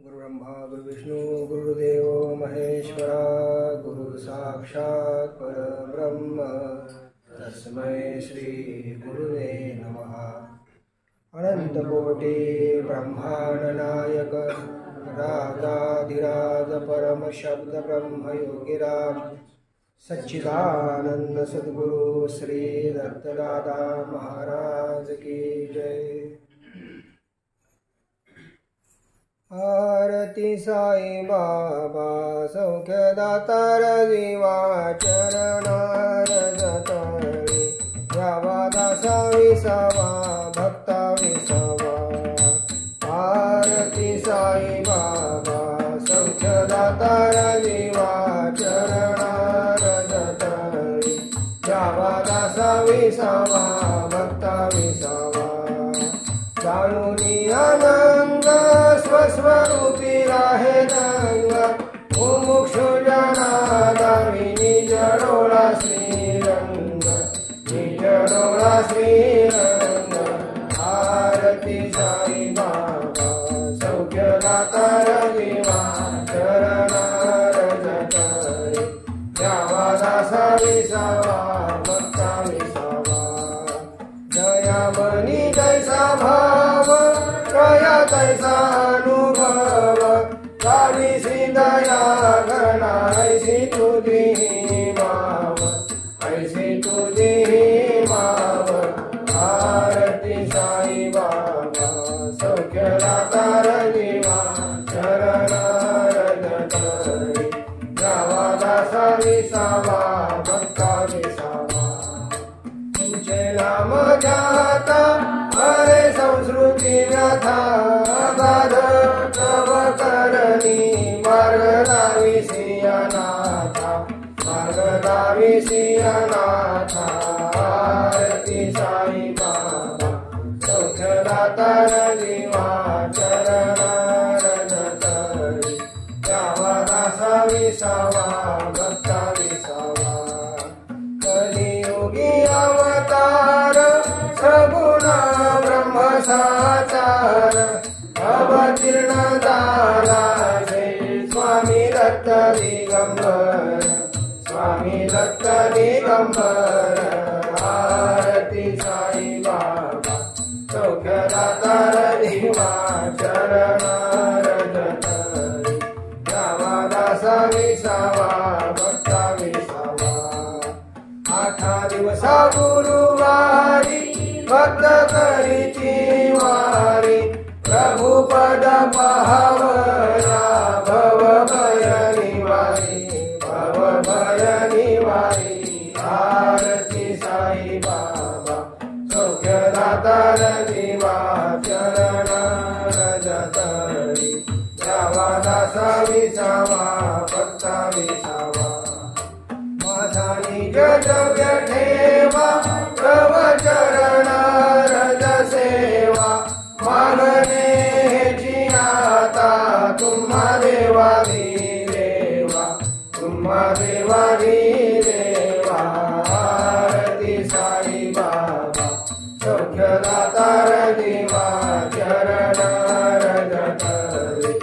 गुरुब्रह्मा गुरुविष्णु गुरुदेव महेश्वरा गुरु साक्षात् परब्रह्म तस्मै श्री गुरुवे नमः। अनंतकोटि ब्रह्मांड नायक राजाधिराज परम शब्द ब्रह्म योगिराज सच्चिदानंद सद्गुरु श्री दत्तदादा महाराज की जय। आरती साई बाबा सौख्यदातार जीवा चरणार जतळी यावा दासा विसावा भक्ता विसावा। आरती साई बाबा सौख्यदातार जीवा चरणार जतळी यावा दासा विसावा भक्ता विसावा। जाणूनी आनंद स्वस्वरूपी राहे रंग मुमुक्षु जना दावी निज डोळा श्रीरंग निज डोळा श्रीरंग। आरती साई बाबा सौख्यदातार जीवा चरणार जतळी यावा दासा विसावा भक्ता विसावा। दयामणी जैसा भाव कया तैसा अनुभव काविसी दया घना ऐसी तुझी माव ऐसी तुझी माव। आरती साई बाबा सौख्यदातार जीवा चरणार जतळी यावा दासा विसावा भक्ता विसावा। तुमचे नाम जाता हरे संस्कृती व्यथा अगाध तव करणी मार्गदावी सियानाथा मार्गदावी सियानाथा। आरती साई बाबा सौख्यदातार जीवा चरणार जतळी यावा दासा विसावा भक्ता विसावा। कलियुगी अवतार सगुण ब्रह्म साचार अवतीर्ण झाला श्री स्वामी दत्त दिगंबर स्वामी दत्त दिगंबर। आरती साई बाबा सौख्यदातार जीवा चरणार जतळी यावा दासा विसावा भक्ता विसावा। आठा दिवसा गुरुवारी भक्त करीती वारी प्रभु पद पाहवया भव भय निवारी भव भय निवारी। आरती साई बाबा सौख्यदातार जीवा चरणार जतळी यावा दासा विसावा भक्ता विसावा। माझा निज द्रव्य ठेवा प्रभ चरणार सेवा मागणे हेची आता तुम्हा देवारी देवा तुम्हा देवारी देवा। आरती साई बाबा सौख्यदातार जीवा चरणार जतळी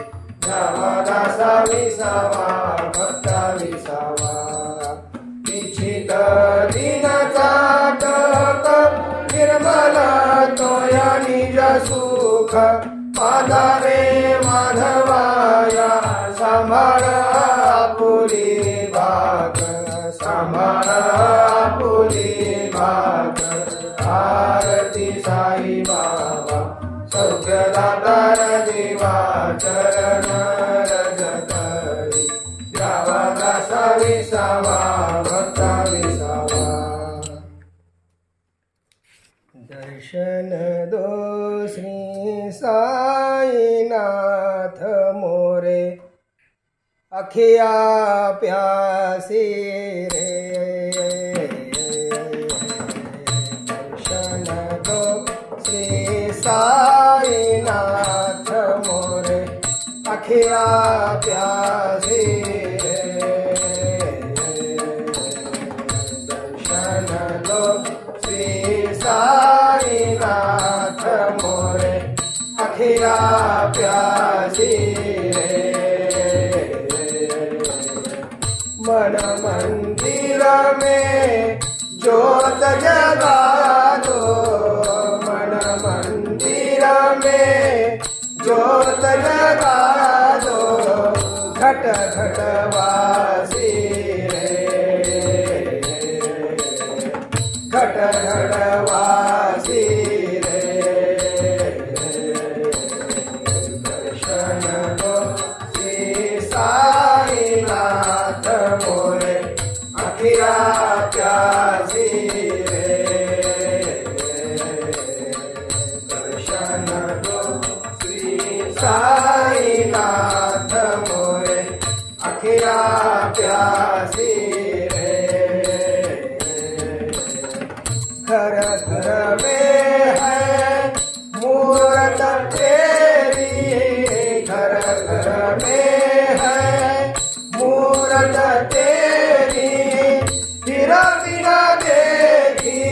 यावा दासा विसावा भक्ता विसावा। इच्छित दिन चाटक निर्मल तोय निज सुख पाधारे माधवाया सांभाळ आपुली भाग सांभाळ आपुली भाग। आरती साई बाबा सौख्यदातार जीवा चरणार जतळी यावा दासा विसावा भक्ता विसावा। दर्शन दो श्री साईनाथ मोरे अखिया प्यासी रे। दर्शन दो श्री साईनाथ मोरे अखिया प्यासी रे। दर्शन दो श्री साईनाथ मोरे अखिया प्यासी रे। मन मंदिर में ज्योत जगा दो, मन मंदिर में ज्योत जगा दो, घट घट वासी रे, घट घट वासी रे। दर्शन दो श्री साईनाथ मोरे, अखिया प्यासी रे। दर्शन दो श्री साईनाथ मोरे, अखिया प्यासी रे। घर घर में है मूरत तेरी, घर घर में है मूरत तेरी, फिर बिना देखी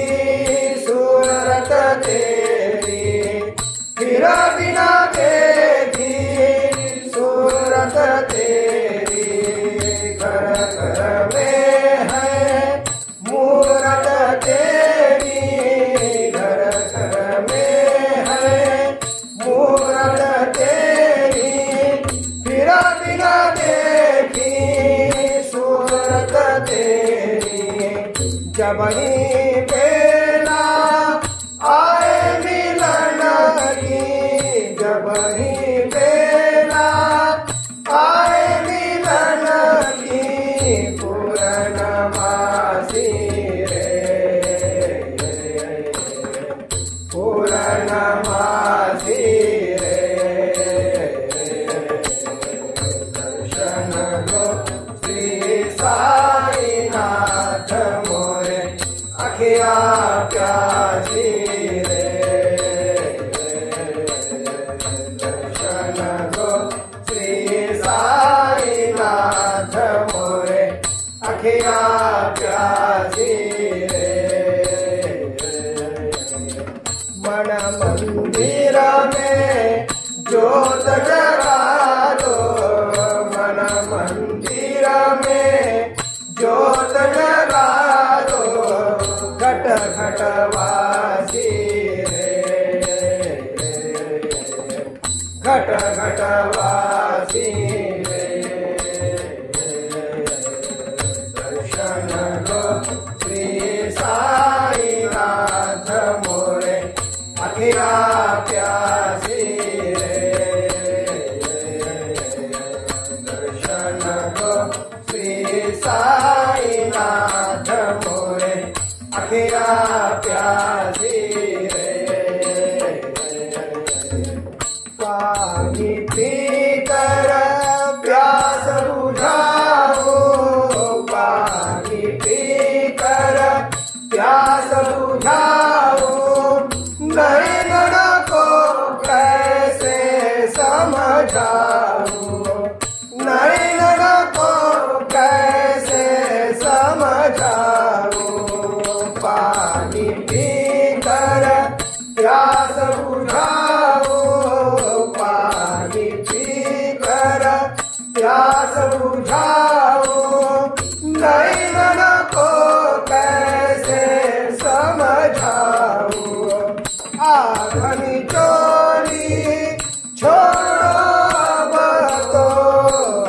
सूरत तेरी, फिर बिना देखी सूरत तेरी। घर घर में है मूरत तेरी, घर घर में है मूरत तेरी, फिर बिना देखी सूरत तेरी। जब ही बेला आए मिलन की, जब ही बेला आए मिलन की, पूर्णमासी रे, पूर्णमासी रे। दर्शन दो श्री साईनाथ मोरे, अखिया प्यासी रे। दर्शन दो श्री साईनाथ मोरे, अखिया प्यासी रे। मन मंदिर में ज्योत जगा दो, मन मंदिर में ज्योत जगा दो, घट घट वासी रे, घट घट वासी रे। दर्शन दो श्री साईनाथ मोरे, अखिया प्यासी रे। दर्शन दो श्री साईनाथ मोरे, अखिया प्यासी रे। पानी पीकर प्यास बुझाओ, पानी पीकर प्यास बुझाओ, नैन को कैसे समझाऊं, नैन को कैसे समझाऊं। पानी पीकर प्यास बुझाओ, पानी पीकर प्यास बुझाओ, नैन को कैसे समझाऊं। आँखनी चोली छोड़ो अब तो,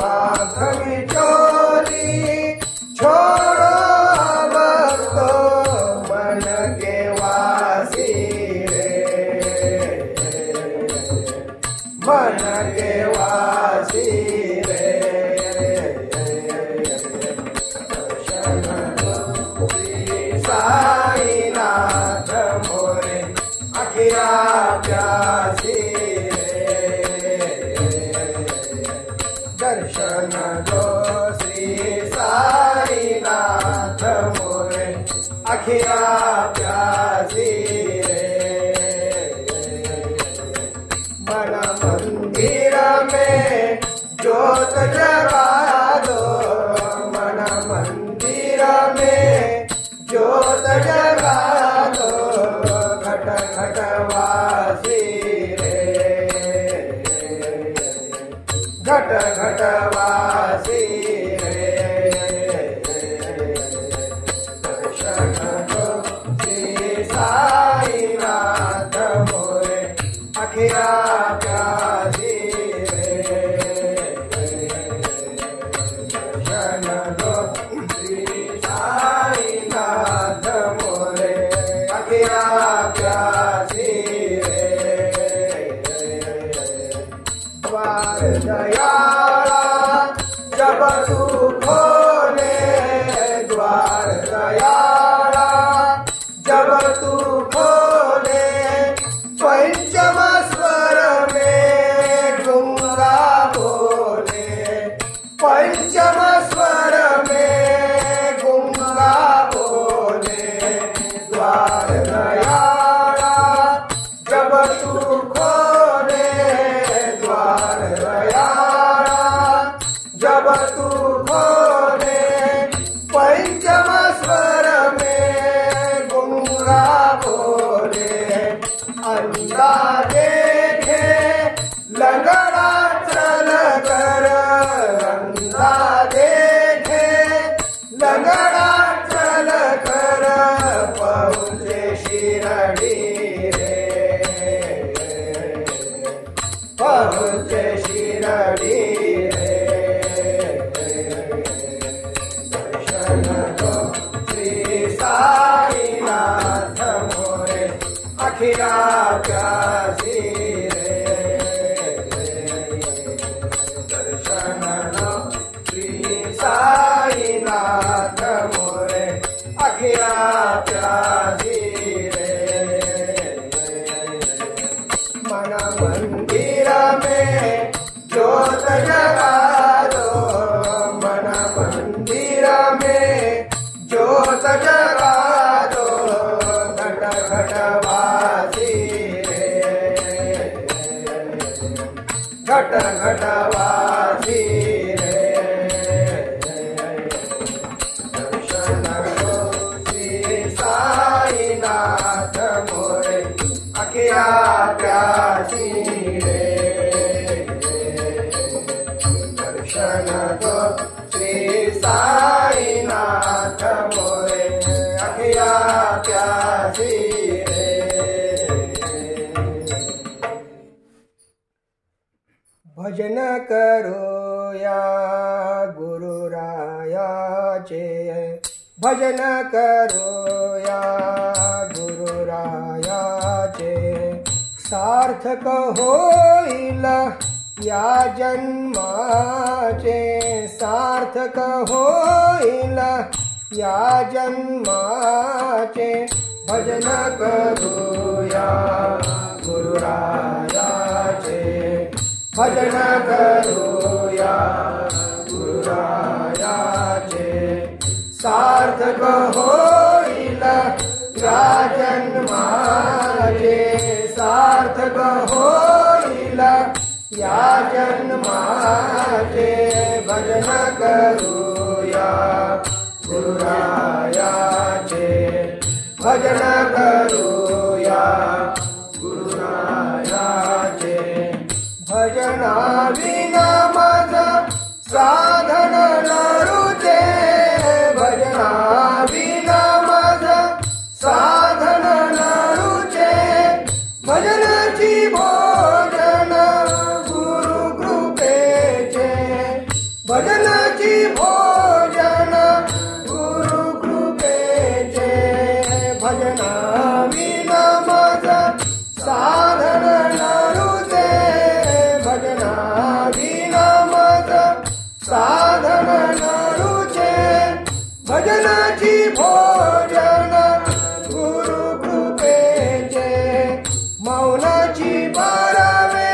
आँखनी चोली छोड़ो अब तो, मन के वासी रे, मन के वासी रे। दर्शन दो श्री साईनाथ मोरे, अखिया प्यासी रे। दर्शन दो श्री साईनाथ मोरे, अखिया प्यासी रे। मन मंदिर में ज्योत जगा दो, मन मंदिर में ज्योत जगा, วัด घट घट वासी रे घट घट वासी रे दर्शन दो श्री साईनाथ मोरे अखिया प्यासी रे दर्शन दो श्री साईनाथ मोरे अखिया प्यासी द्वार दयाला जब तू खोले द्वार दयाला जब तू खोले पंचम स्वर में गूंगा बोले पंचम स्वर में गूंगा बोले द्वार दयाला जब तू खोले द्वार दयाला जब तू खोले पंचम स्वर में गूंगा बोले अंधा देखे लंगड़ा चल कर अंधा देखे लंगड़ा चल कर पहुँचे शिरडी पहुँचे शिरडी दर्शन दो श्री साईनाथ मोरे अखिया प्यासी दर्शन दो श्री साईनाथ मोरे अखिया प्यासी मन मंदिर में ज्योत जगा दो मन मंदिर में ज्योत जगा दो घट घट वासी घट घट वासी दर्शन दो श्री साईनाथ मोरे अखिया प्यासी दर्शन दो श्री साईनाथ मोरे अखिया प्यासी भजन करो या गुरु रायाचे भजन करो या गुरु रायाचे सार्थक होईल या जन्माचे सार्थक होईल या जन्माचे भजन करो या गुरु रायाचे भजन करो या गुरु रायाचे सार्थक होईल या जन्माचे सार्थक होईल या जन्माचे भजन करो या गुरु रायाचे भजन करो या गुरु रायाचे भजना विना माझा साधन नरुचे भजना विना माझा साधन नरुचे भजनाची भोजन गुरु कृपेचे भजनाची भोजन गुरु कृपेचे भजना विना माझा साधन नरुचे भजना विना माझा साधन नरुचे भजनाची भोजन गुरु कृपेचे मौनाची बारावे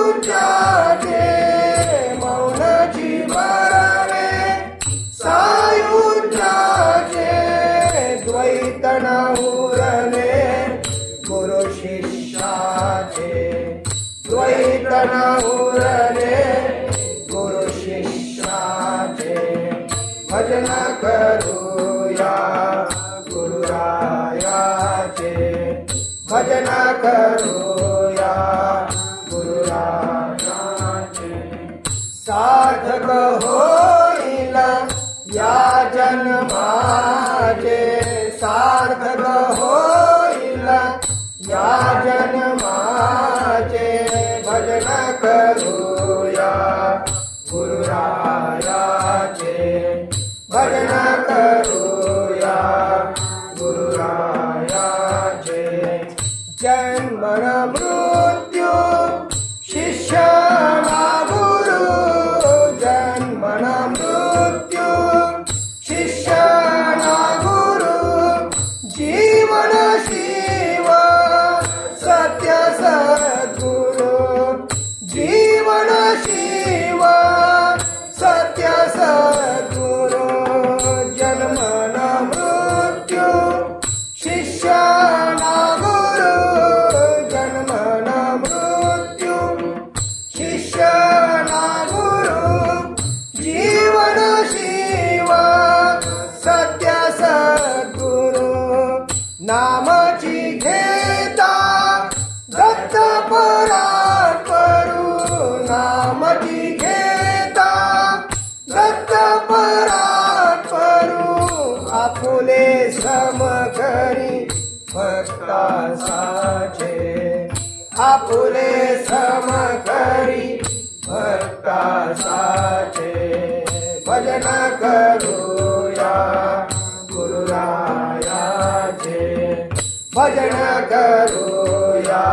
सायुज्याचे मौनाची बारावे सायुज्याचे द्वैत उरले गुरु शिष्याचे द्वैत उरले गुरु शिष्याचे भजन करूया गुरु रायाचे भजन करूया गुरु रायाचे सार्थक होईल या जन्माचे, सार्थक होईल या जन्माचे, भजन करूया गुरुरायाचे, भजन करूया गुरुरायाचे. जन्म मृत्यू शिष्य ना गुरु, जन्म मृत्यू शिष्य ना गुरु, जीवन शिव सत्य सद्गुरु, जीवन शिव सत्य सद्गुरु. जन्म मृत्यू शिष्य ना गुरु, जन्म मृत्यू शिष्य ना गुरु, जीवन शिव सत्य सद्गुरु. नामची घेता दत्त परात करू, नामची घेता दत्त परात करू. आपुले समकरी भक्तासाचे, आपुले समकरी भक्तासाचे. भजन करूया गुरुरायाचे, भजन करूया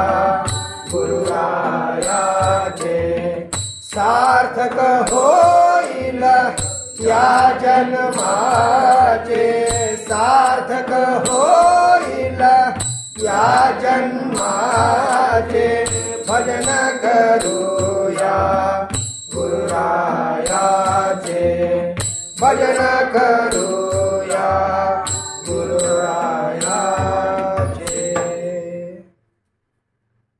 गुरुरायाचे. सार्थक होईल या जन्माचे, सार्थक होईल या जन्माचे. भजन करूया गुरुरायाचे, भजन करूया गुरुरायाचे.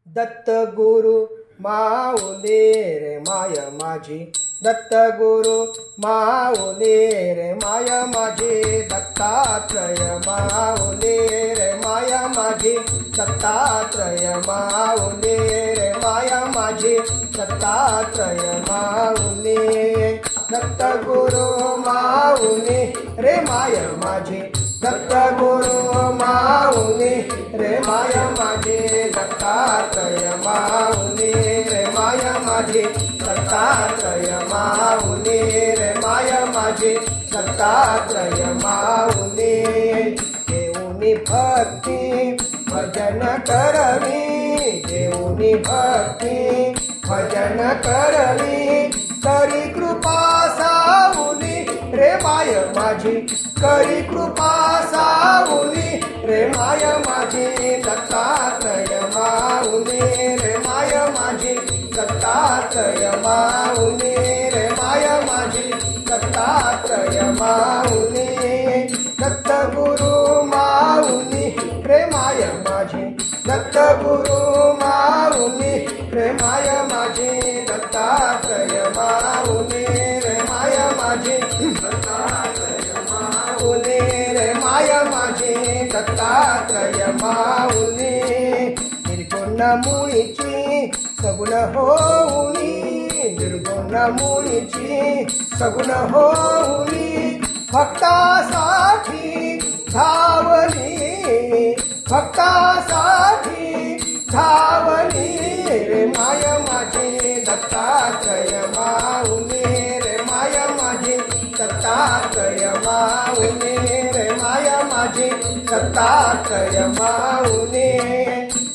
दत्त गुरु माऊली रे माय माझी, दत्त गुरु माऊली रे माय माझी. दत्तात्रय माऊली रे माय माझी, दत्तात्रय माऊली रे माय माझी, दत्तात्रय माऊली. दत्त गुरु माऊली रे माय माझी, दत्त गुरु माऊली रे माय माझी, दत्तात्रय माऊली रे माय माझी, दत्तात्रय माऊली रे माय माझी, दत्तात्रय माऊली. देऊनी भक्ती भजन करवी, देऊनी भक्ती भजन करवी, करी कृपा सावली रे माय माझी, करी कृपा सावली रे माय माझी. दत्तात्रय माऊली रे माय माझी, दत्तात्रय माऊली रे माय माझी, दत्तात्रय माऊली. दत्त गुरु माऊली रे माय माझी, दत्त गुरु माऊली रे माय माझी, दत्तात्रय माऊली रे माय माझी, दत्तात्रय माऊली रे माय माझी, दत्तात्रय माऊली. निर्गुण मुळीची सगुण होऊनी, निर्गुण मुळीची सगुण होऊनी, भक्तासाठी धावली, भक्तासाठी धावली रे माय माझी, दत्तात्रय माऊली रे माय माझी, दत्तात्रय माऊली रे माय माझी, दत्तात्रय माऊली.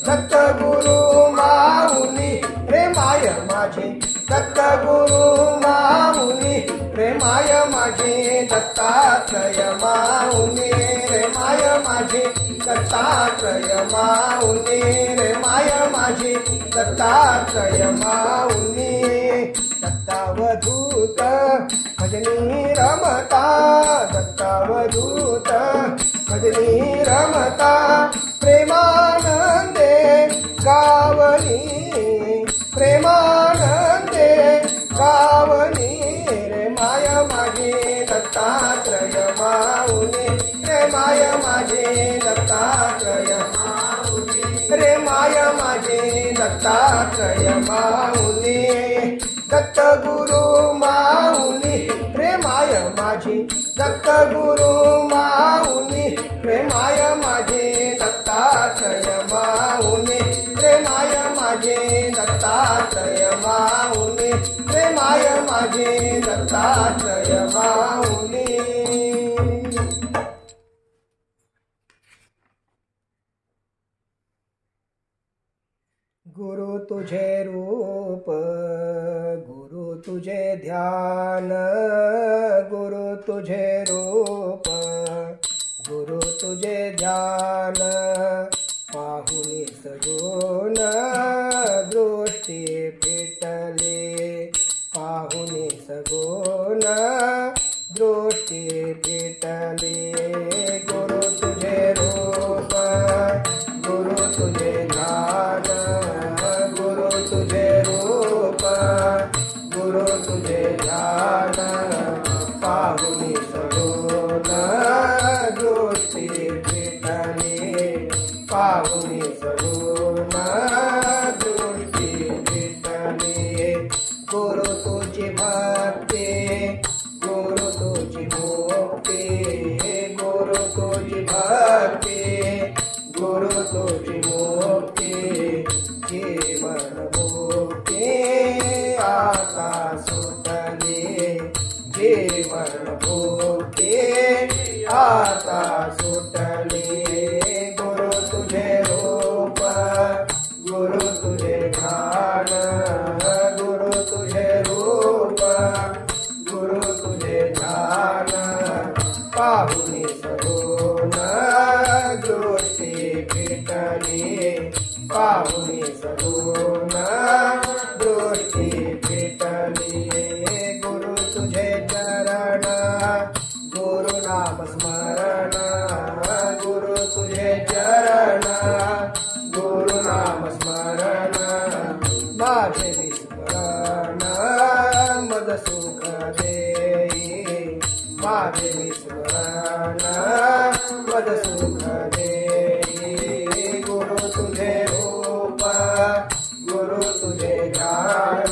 दत्त गुरु माऊली रे माय माझी, दत्त गुरु माऊली रे माय माझी, दत्तात्रय माऊली रे माय माझी, दत्तात्रय माऊली रे माय माझी, दत्तात्रय माऊली. दत्तावधूत भजनी रमता, दत्तावधूत भजनी रमता, प्रेमानंदे गावनी, प्रेमानंदे गावनी रे माय माझी, दत्तात्रय माऊली रे माय माझी, दत्तात्रय माऊली रे माय माझी, दत्तात्रय माऊली. दत्त गुरु माऊली प्रेमाय माझी दत्त गुरु माऊली प्रेमाय माझे दत्तात्रय माऊली प्रेमाय माझे दत्तात्रय माऊली प्रेमाय माझे दत्तात्रय माऊली। गुरु तुझे रूप गुरु तुझे ध्यान गुरु तुझे रूप गुरु तुझे ध्यान पाहुनी सगुण दृष्टी फिटली पाहुनी सगुण दृष्टी फिटली। गुरु तुझे रूप गुरु तुझे ध्यान गुरु तुझे रूप गुरु तुझे ध्यान पाहुनी सगुण दृष्टी फिटली पाहुनी सगुण दृष्टी फिटली। गुरु तुझी भक्ती गुरु तुझी मुक्ती गुरु तुझी भक्ती गुरु तुझी मुक्ती जीवन मुक्ती आता सुटली जीवन मुक्ती आता सुटली। गुरु तुझे रूप गुरु तुझे ध्यान गुरु तुझे रूप गुरु तुझे ध्यान पाहुनी सगुण दृष्टी फिटली पाहुनी सगुण दृष्टी फिटली। गुरु तुझे चरण गुरु नाम स्मरण गुरु तुझे चरण गुरु नाम स्मरण माझे विस्मरण मद सुख देई माझे विस्मरण मद सुख देई। गुरु तुझे रूप गुरु तुझे ध्यान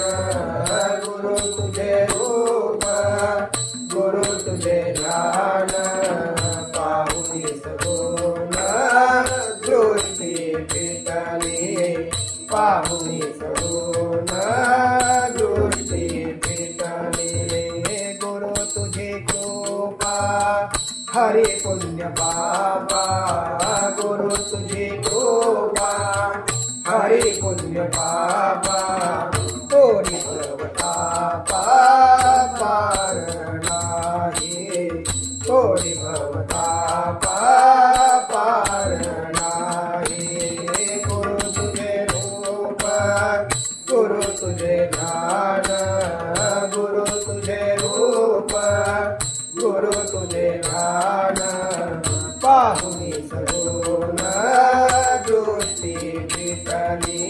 गुरु तुझे रूप गुरु तुझे ध्यान पाहुनी सगुण दृष्टी फिटली पाहुनी सगुण दृष्टी फिटली। गुरु तुझी कृपा हरि पुण्य पापा गुरु तुझी कृपा हरि पुण्य पापा तोरी भवतापा पार नाही तोरी भवतापा पार नाही। गुरु तुझे रूप गुरु तुझे ध्यान गुरु तुझे रूप गुरु तुझे ध्यान पाहुनी सगुण दृष्टी फिटली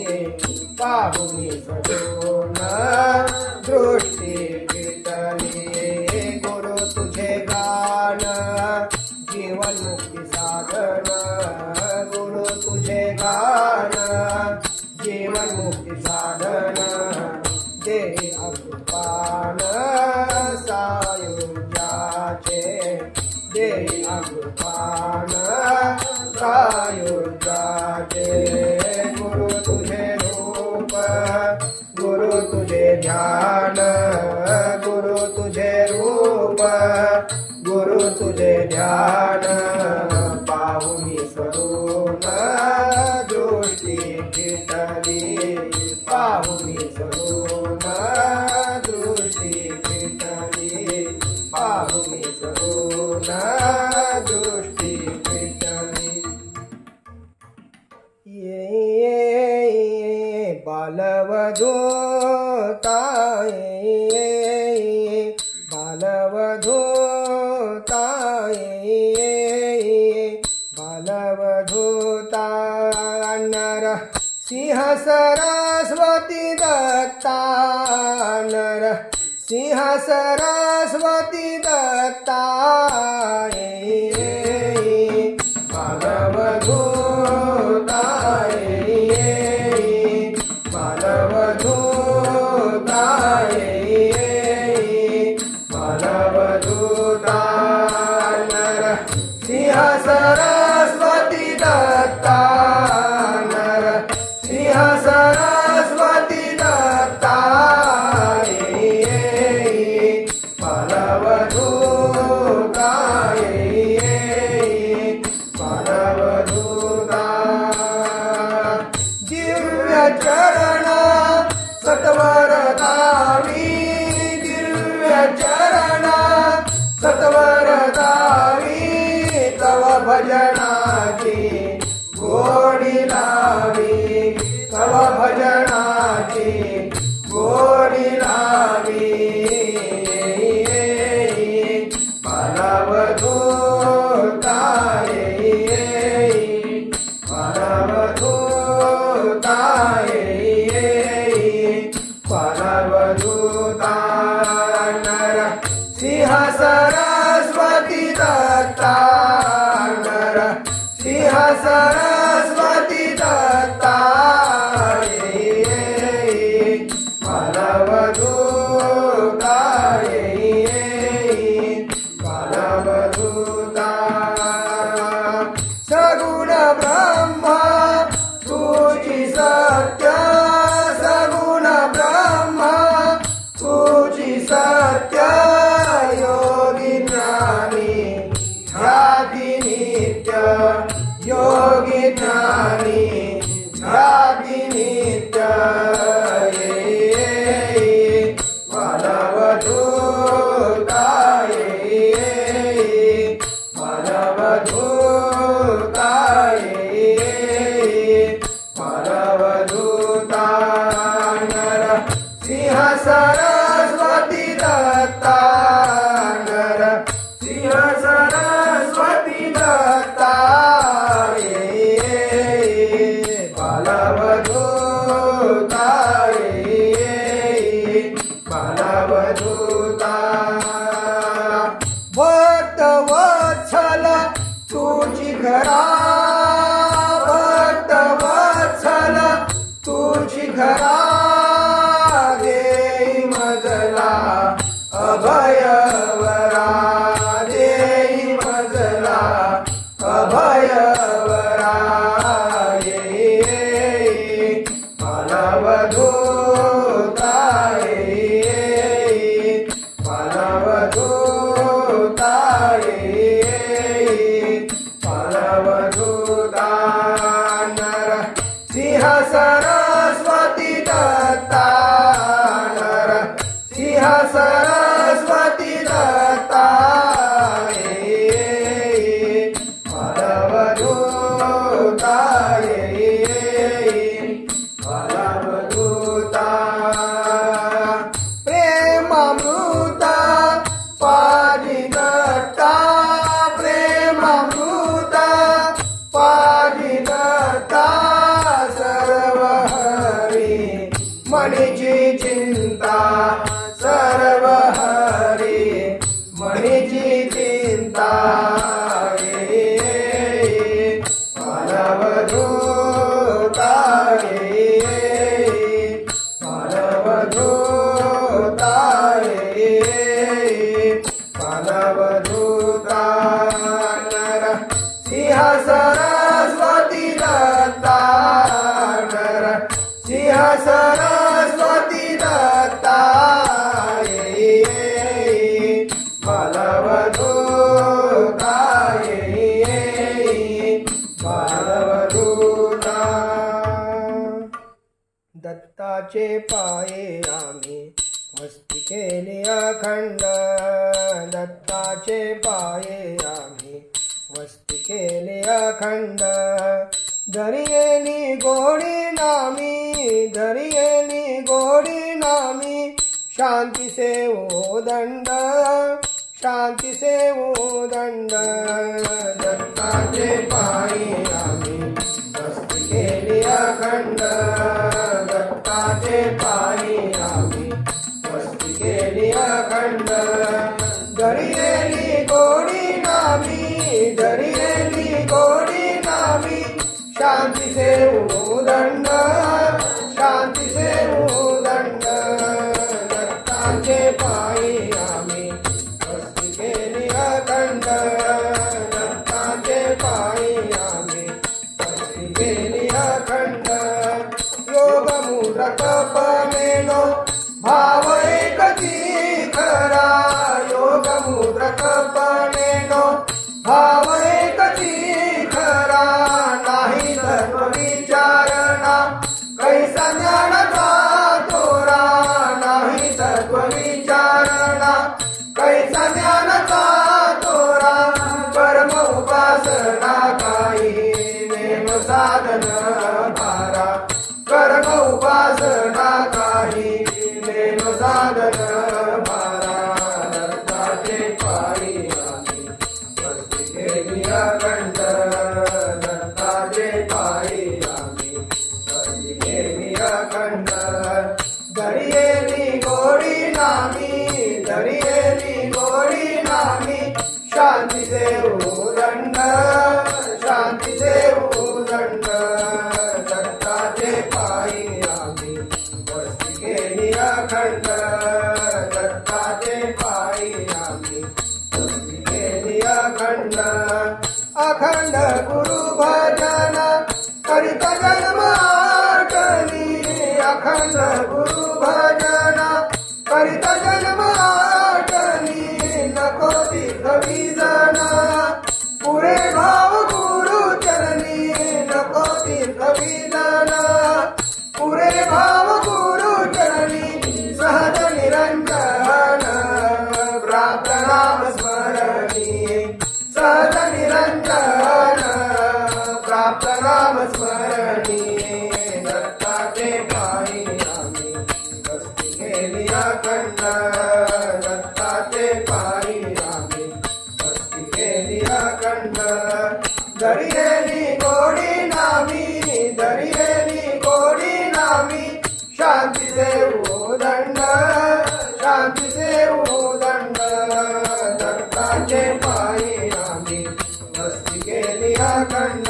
पाहुनी सगुण दृष्टी फिटली। गुरु तुझे गान जीवन मुक्ती साधन गुरु तुझे गान जीवन मुक्ती साधन दे अमृतपान सायुज्याचे दे अमृतपान सायुज्याचे। गुरु तुझे रूप गुरु तुझे ध्यान गुरु तुझे रूप गुरु तुझे ध्यान पाहुनी सगुण दृष्टी फिटली पाहुनी सगुण दृष्टी फिटली पाहुनी सगुण दृष्टी फिटली। ये बालवधूताये बालवधूताये बालवधूता नर सिंह सरस्वती दत्ता नर सिंह सरस्वती दत्ता बालवधूताये बालवधूताये बालवधूता भक्त वत्सल तुझी घरा भक्त वत्सल तुझी घरा देई मजला अभयवरा देई मजला अभयवरा बालवधूता बालवधूता बालवधूता नर सिंह सरस्वती दत्ता नर सिंह सरस्वती दत्ता बालवधूता बालवधूता प्रेमामृत पाजी दत्ता प्रेमामृत पाजी दत्ता सर्व हरी मनीची चिंता सर्व हरी मनीची चिंता बालवधूता बालवधूता बालवधूता नर सिंह सरस्वती दत्ता नर सिंह सरस्वती दत्ता बालवधूता बालवधूता दत्ताचे पाये आम्ही मस्ती केली अखंड दत्ताचे पाये आम्ही मस्ती केली अखंड दरियेली गोडी नामी दरियेली गोडी नामी शांती सेवो दंड शांती सेवो दंड दत्ताचे पायी आम्ही मस्ती केली अखंड दत्ताचे पायी आम्ही मस्ती केली अखंड दरियेली गोडी नामी दरियेली गोडी नामी शांती सेवो दंड शांती सेवो दंड दत्ताचे पायी आम्ही मस्ती केली अखंड दत्ताचे पायी आम्ही मस्ती केली अखंड योग मूर्खपणेनो भाव एकची खरा योग मूर्खपणेनो भाव एकची खरा नाही धर्म विचारणा कैसा ज्ञानाचा तोरा नाही तत्व विचारणा कैसा ज्ञानाचा तोरा कर्म उपासना काही नेम साधन भारा कर्म उपासना काही नेम साधन भारा दत्ताचे पायी आम्ही मस्ती केली अखंड दत्ताचे पायी आम्ही मस्ती केली अखंड दरियेली गोडी नामी दरियेली गोडी नामी शांती सेवो दंड शांती सेवो दंड दत्ताचे पायी आम्ही मस्ती केली अखंड दत्ताचे पायी आम्ही मस्ती केली अखंड अखंड गुरु भजन करित जन्म आटली अखंड गुरु भजन करित जन्म आटली नको तीर्थ विजन पुरे भाव गुरु चरणी नको तीर्थ विजन पुरे भाव गुरु चरणी सहज निरंजन प्राप्त नाम स्मरणी सहज निरंजन प्राप्त नाम स्मरणी दत्ताचे पायी आम्ही मस्ती केली अखंड दत्ताचे पायी आम्ही मस्ती केली अखंड दरियेली गोडी नामी दरियेली गोडी नामी शांतीचे उदंड शांतीचे उदंड दत्ताचे पायी आम्ही वस्ती केली अखंड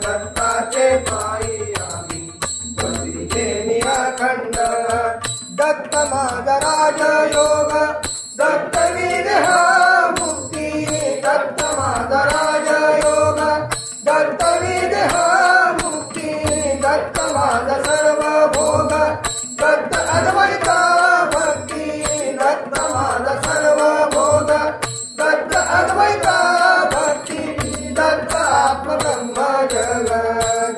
दत्ताचे पायी आम्ही वस्ती केली अखंड दत्त माझा राजयोग दत्त विदेह मुक्ती दत्त माझा राजयोग दत्त विदेह मुक्ती दत्त माझा सर्व भोग दत्त अद्वैत भक्ती दत्त माझा सर्व भोग दत्त अद्वैत भक्ती दत्त आत्मब्रह्म जग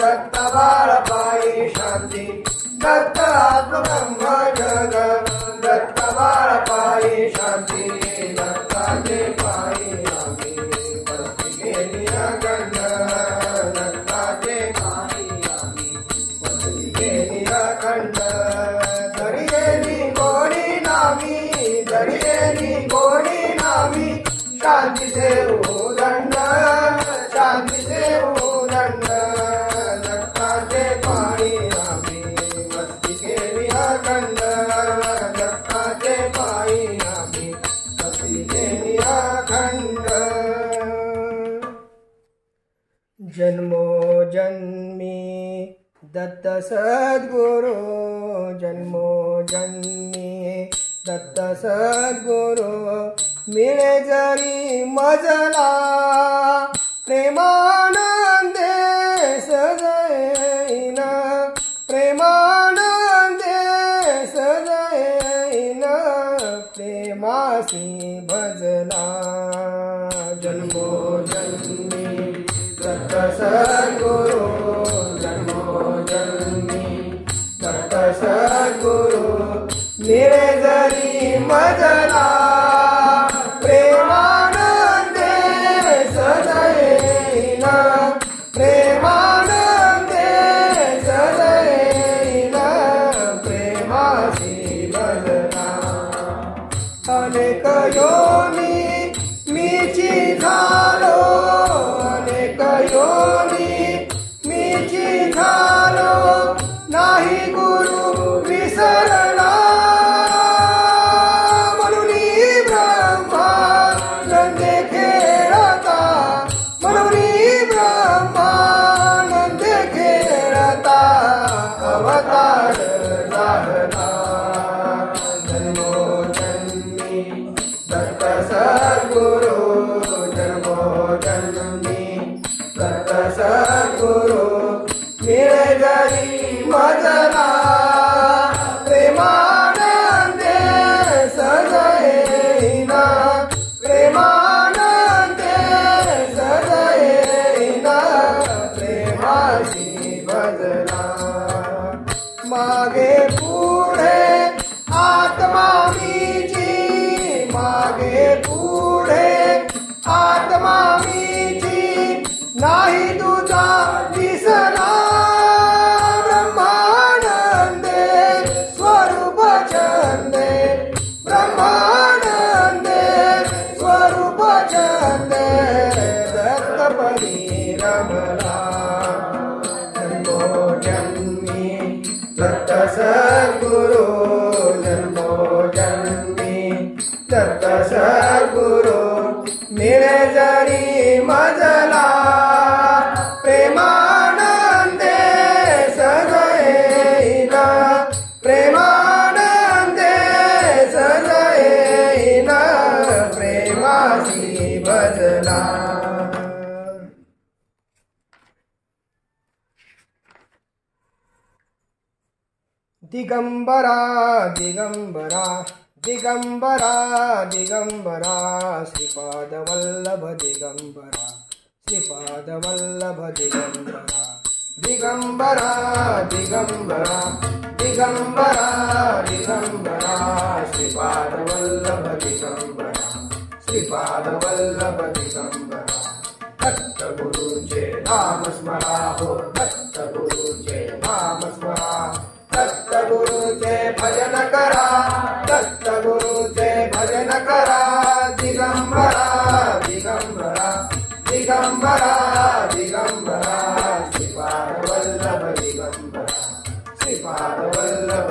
दत्त बाळ पायी शांती दत्त आत्मब्रह्म जग दत्त बाळ पायी शांती दत्ताचे पायी आम्ही वस्ती केली अखंड दत्ताचे पायी आम्ही वस्ती केली अखंड दरी गेली गोडी नामी दरी गेली गोडी नामी शांतीचे उदंड शांतीचे उदंड दत्ताचे पायी आम्ही वस्ती केली अखंड दत्ताचे पायी आम्ही वस्ती केली अखंड जन्मो जन्मी दत्त सद्गुरु जन्मो जन्मी दत्त सद्गुरु मिळे जरी मजला प्रेमानंदे सजैन प्रेमानंदे सजैन प्रेमासी भजला जन्मो जन्मी दत्त सद्गुरु जन्मो जन्मी दत्त सद्गुरु मिळे जरी मजला प्रेमानंदे सजैन प्रेमानंदे सजैन प्रेमासी भजना अनेक योनी मीची झालो अनेक योनी मीची झालो नाही गुरु विसरला म्हणून ब्रह्मानंदे खेळता म्हणून ब्रह्मानंदे खेळता अवतार झाला जन्मो जन्मी दत्त सद्गुरु जन्मो जन्मी दत्त सद्गुरु मिळे जरी मजला प्रेमानंदे सजैन प्रेमानंदे सजैन प्रेमासी भजना मागे पुढे आत्मा मीची मागे पुढे आत्मा मीची नाही तुझा दिसला ब्रह्मानंदे स्वरूप चंदे ब्रह्मानंदे स्वरूप चंदे दत्तपदी रमला जन्मो जन्मी दत्त सद्गुरु जन्मो जन्मी दत्त सद्गुरु मिळे जरी मजला प्रेमानंदे सजैन प्रेमानंदे सजैन प्रेमासी भजना दिगंबरा दिगंबरा दिगंबरा दिगंबरा श्रीपाद वल्लभ दिगंबरा श्रीपाद वल्लभ दिगंबरा दिगंबरा दिगंबरा दिगंबरा दिगंबरा श्रीपाद वल्लभ दिगंबरा श्रीपाद वल्लभ दिगंबरा दत्त गुरुचे नाम स्मरा हो दत्त गुरुचे नाम स्मरा दत्त गुरुचे भजन करा दत्त गुरुचे भजन करा दिगंबरा दिगंबरा दिगंबरा दिगंबरा श्रीपाद वल्लभ दिगंबरा श्रीपाद वल्लभ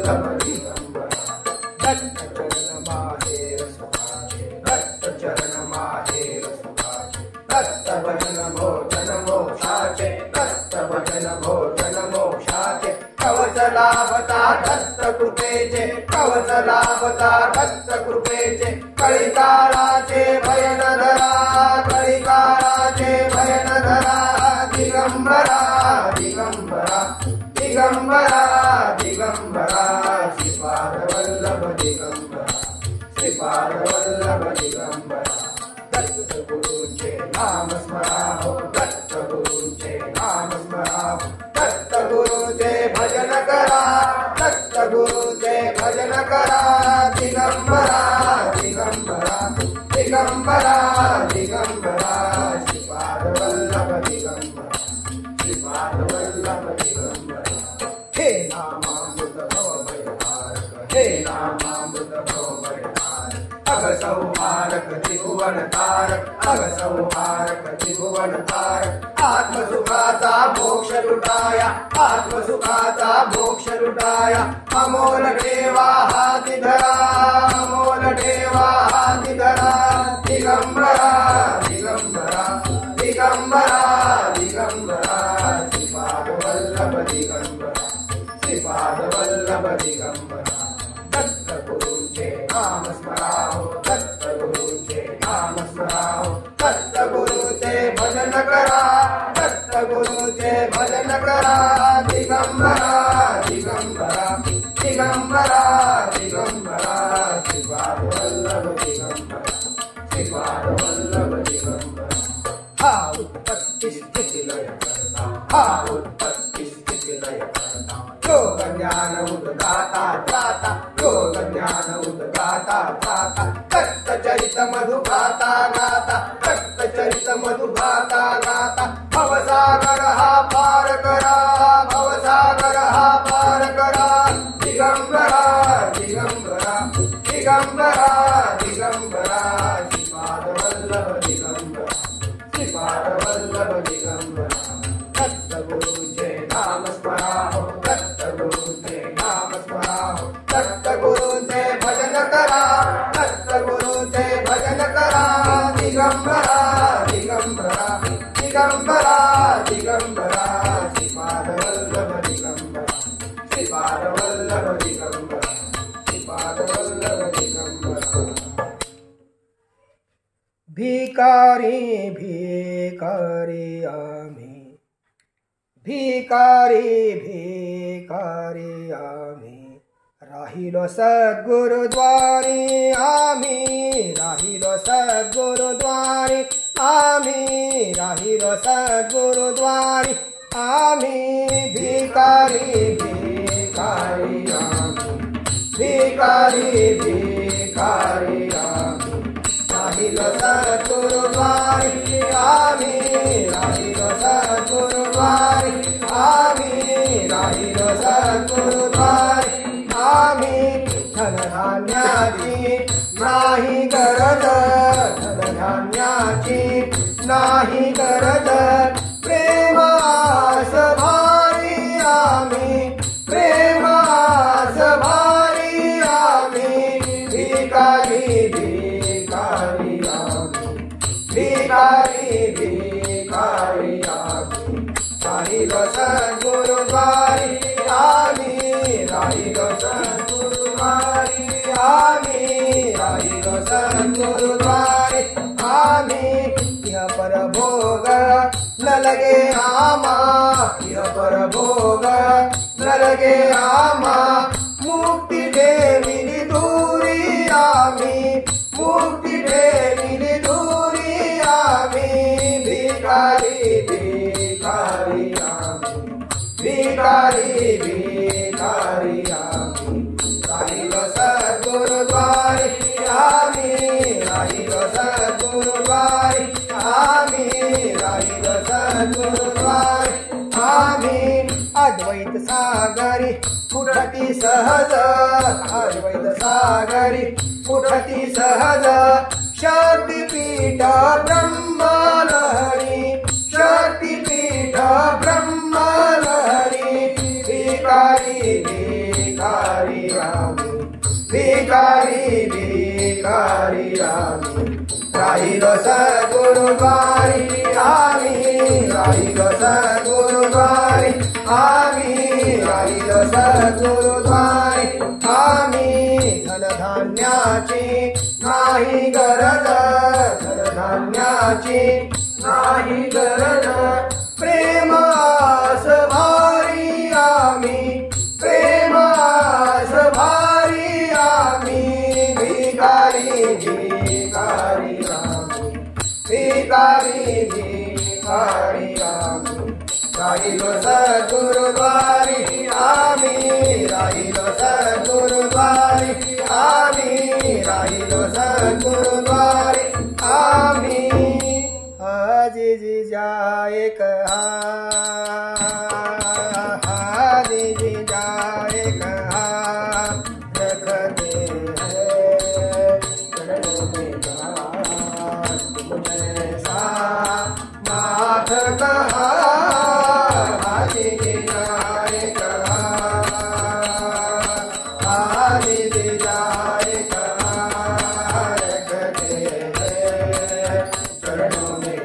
वल्लभ दिगंबरा दत्त चरण माहेर सुखाचे दत्त चरण माहेर सुखाचे दत्त भजन भोजन मोक्षाचे दत्त भजन भोजन मोक्षाचे कवच लाभता दत्त कृपेचे कवच लाभता दत्त कृपेचे कळीकाळाचे भयन धरा कळीकाळाचे भयन धरा दिगंबरा दिगंबरा दिगंबरा दिगंबरा श्रीपाद वल्लभ दिगंबरा श्रीपाद वल्लभ दिगंबरा दत्त गुरूंचे नाम स्मराहो दत्त गुरूंचे नाम स्मराहो दत्त गुरूंचे भजन करा दत्त गुरूंचे भजन करा दिगंबरा दिगंबरा दिगंबरा दिगंबरा श्रीपाद वल्लभ दिगंबरा श्रीपाद वल्लभ दिगंबरा हे नामामृत भवभयहारक हे नामामृत भवभयहारक अग संहारक त्रिभुवन तारक अग संहारक त्रिभुवन तारक आत्मसुखाचा मोक्ष लुटाया आत्मसुखाचा मोक्ष लुटाया अमोल ठेवा हाती धरा अमोल ठेवा हाती धरा दिगंबरा दिगंबरा दिगंबरा दिगंबरा श्रीपाद वल्लभ दिगंबरा श्रीपाद वल्लभ दिगंबरा दत्त गुरूंचे नाम स्मराहो दत्त गुरूंचे नाम स्मराहो दत्त गुरूंचे भजन करा दत्त गुरूंचे भजन करा दिगंबरा दिगंबरा दिगंबरा दिगंबरा श्रीपाद वल्लभ दिगंबरा श्रीपाद वल्लभ दिगंबरा हा उत्पत्ति स्थिति लय करता हा उत्पत्ति स्थिति लय करता योग ज्ञान उद्गाता त्राता योग ज्ञान उद्गाता त्राता दत्त चरित मधु गाता गाता दत्त चरित मधु गाता गाता भवसागर हा पार करा भवसागर हा पार करा दिगंबरा दिगंबरा दिगंबरा दिगंबरा श्रीपाद वल्लभ दिगंबरा श्रीपाद वल्लभ दिगंबरा दत्त गुरूंचे नाम स्मराहो दत्त गुरूंचे नाम स्मराहो दत्त गुरूंचे भजन करा दत्त गुरूंचे भजन करा दिगंबरा दिगंबरा दिगंबरा दिगंबरा श्रीपाद वल्लभ दिगंबरा श्रीपाद वल्लभ दिगंबरा श्रीपाद वल्लभ दिगंबरा भिकारी भिकारी आम्ही भिकारी भिकारी आम्ही राहिलो सद्गुरुद्वारी आम्ही राहिलो सद्गुरुद्वारी आम्ही राहिलो सद्गुरुद्वारी आम्ही भिकारी भिकारी आम्ही भिकारी भिकारी आम्ही राहिलो सद्गुरुद्वारी आम्ही राहिलो सद्गुरुद्वारी आम्ही राहिलो सद्गुरुद्वारी आम्ही धनधान्याची नाही गरज धनधान्याची नाही गरज प्रेमास भारी आम्ही प्रेमास भारी आम्ही भिकारी भिकारी आम्ही भिकारी भिकारी आम्ही राहिलो सद्गुरुद्वारी आम्ही राहिलो सद्गुरुद्वारी आम्ही राहिलो सद्गुरुद्वारी आम्ही यह पर भोग न लगे आमा यह पर भोग न लगे आमा मुक्ती देविली दूरी आम्ही मुक्ती देविली दूरी आम्ही भिकारी भिकारी आम्ही भिकारी भिकारी आम्ही राहिलो सद्गुरुद्वारी आम्ही राहिलो सद्गुरुद्वारी आम्ही राहिलो सद्गुरुद्वारी आम्ही अद्वैत सागरी उठती सहज अद्वैत सागरी उठती सहज शक्तिपीठ ब्रह्मलहरी शक्तिपीठ ब्रह्मलहरी भिकारी भिकारी भिकारी आम्ही राहिलो सद्गुरुद्वारी आम्ही राहिलो सद्गुरुद्वारी आम्ही राहिलो सद्गुरुद्वारी आम्ही धनधान्याची नाही गरज धनधान्याची नाही गरज प्रेम आस भारी आम्ही प्रेम आस भारी आम्ही भिकारी भिकारी आम्ही भिकारी भिकारी आम्ही राहिलो सद्गुरुद्वारी आम्ही राहिलो सद्गुरुद्वारी आम्ही राहिलो सद्गुरुद्वारी आम्ही हाजी जी जाए कहा हाजी जी जाए कहा रखते हैं चरणों में तुम जैसा नाथ कहा हाजी जी जाए कहा हाजी जी जाए कहा रखते हैं चरणों में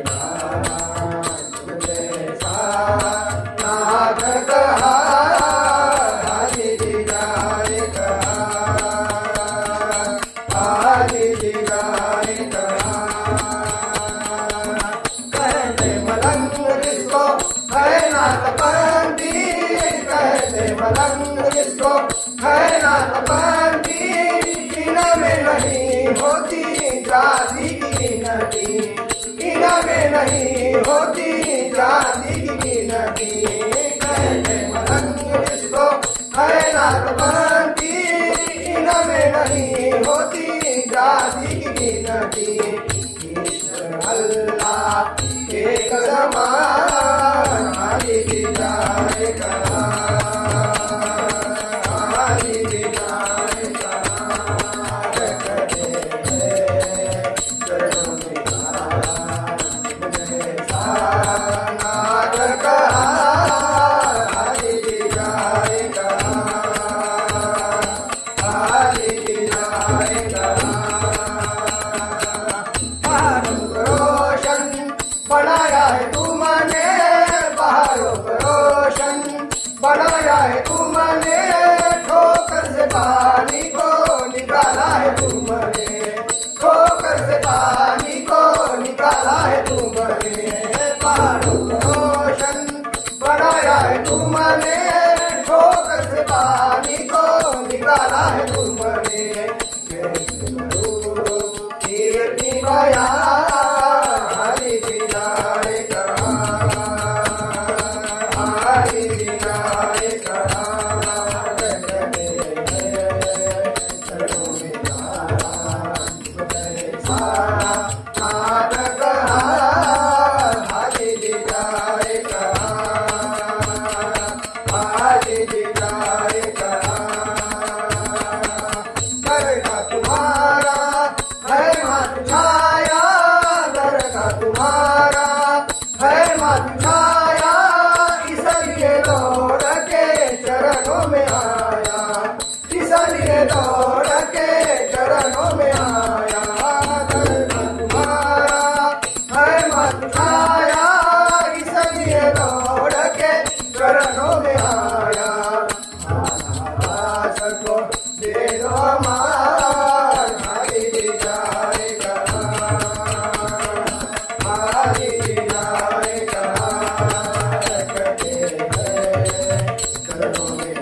मलंग जिसको है नाथ बंदी इनमें नहीं होती जाति की गिनती इनमें नहीं होती जाति की गिनती कहते मलंग जिसको है नाथ बंदी इनमें नहीं होती जाति की गिनती अल्लाह एक समान हरि की जाए कहा बनाया है तुमने पहाड़ों पर रोशन बनाया है तुमने ठोकर से पानी को निकाला है तुमने ठोकर से पानी को निकाला है तुमने पहाड़ों पर रोशन बनाया है तुमने ठोकर से पानी को निकाला है तुमने कीर्ति बया दौड़ के चरणों में आया तुम्हारा है मत छाया इसलिए दौड़ के चरणों में आया सको दे दो मान हरि जाए कहा हरि जाए कहा चरणों में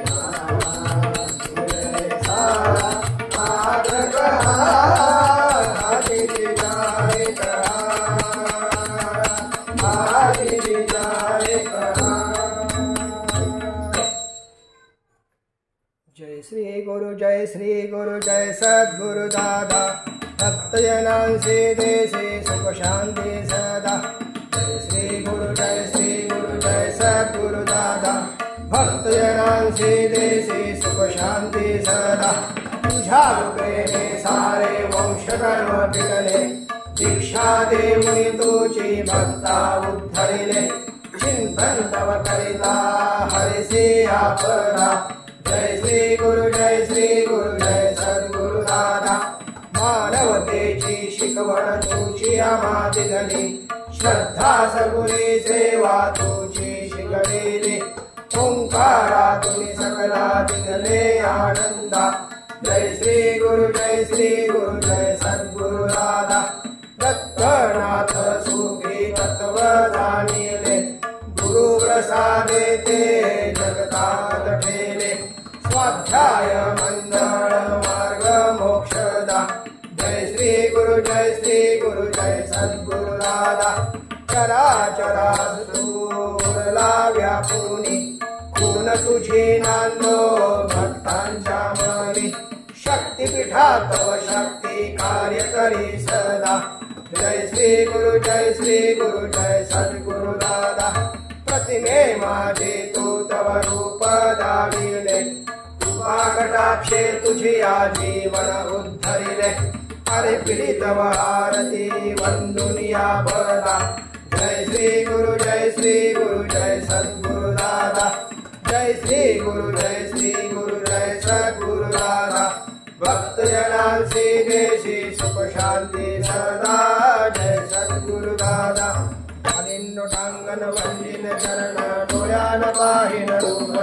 जय श्री गुरु जय सद्गुरु दादा भक्तजनांसी देशे सुख शांति सदा जय श्री गुरु जय सद्गुरु दादा भक्तजनांसी देशे सुख शांती सदा तुझ्या कृपेने सारे वंश कर्म टिकले दीक्षा देऊनी तुझी भक्ता उद्धरिले चिंतन तव करिता हरिसी आपरा जय श्री गुरु जय सद्गुरु दादा मानव निधनी श्रद्धा सगुणी सेवा तुझी शिकलेली ओंकारातुनी सकला दिगले आनंदा जय श्री गुरु जय सद्गुरु दादा दत्तनाथ सुखी तत्व जाणिले गुरु प्रसादे ते जगतात ठेले स्वाध्याय मंडळ मार्ग मोक्षदा जय श्री गुरु जय सद्गुरु दादा चराचरा सुरला व्यापुनी खून तुझी नांदो भक्तांच्या मनी शक्तिपीठात शक्ती कार्य करी सदा जय श्री गुरु जय सद्गुरु दादा प्रतिमे माझे तू तव रूप दाविले कृपा कटाक्षे तुझी आजीवन उद्धरिले अरे पीडित आरती वंदुनिया बदा जय श्री गुरु जय सद्गुरु दादा जय श्री गुरु जय सद्गुरु दादा भक्त जनांसी देशी सुख शांती सदा जय सद्गुरु दादा अनिन्नो टांगन वंदिन चरण डोळ्यान पाहिन रूप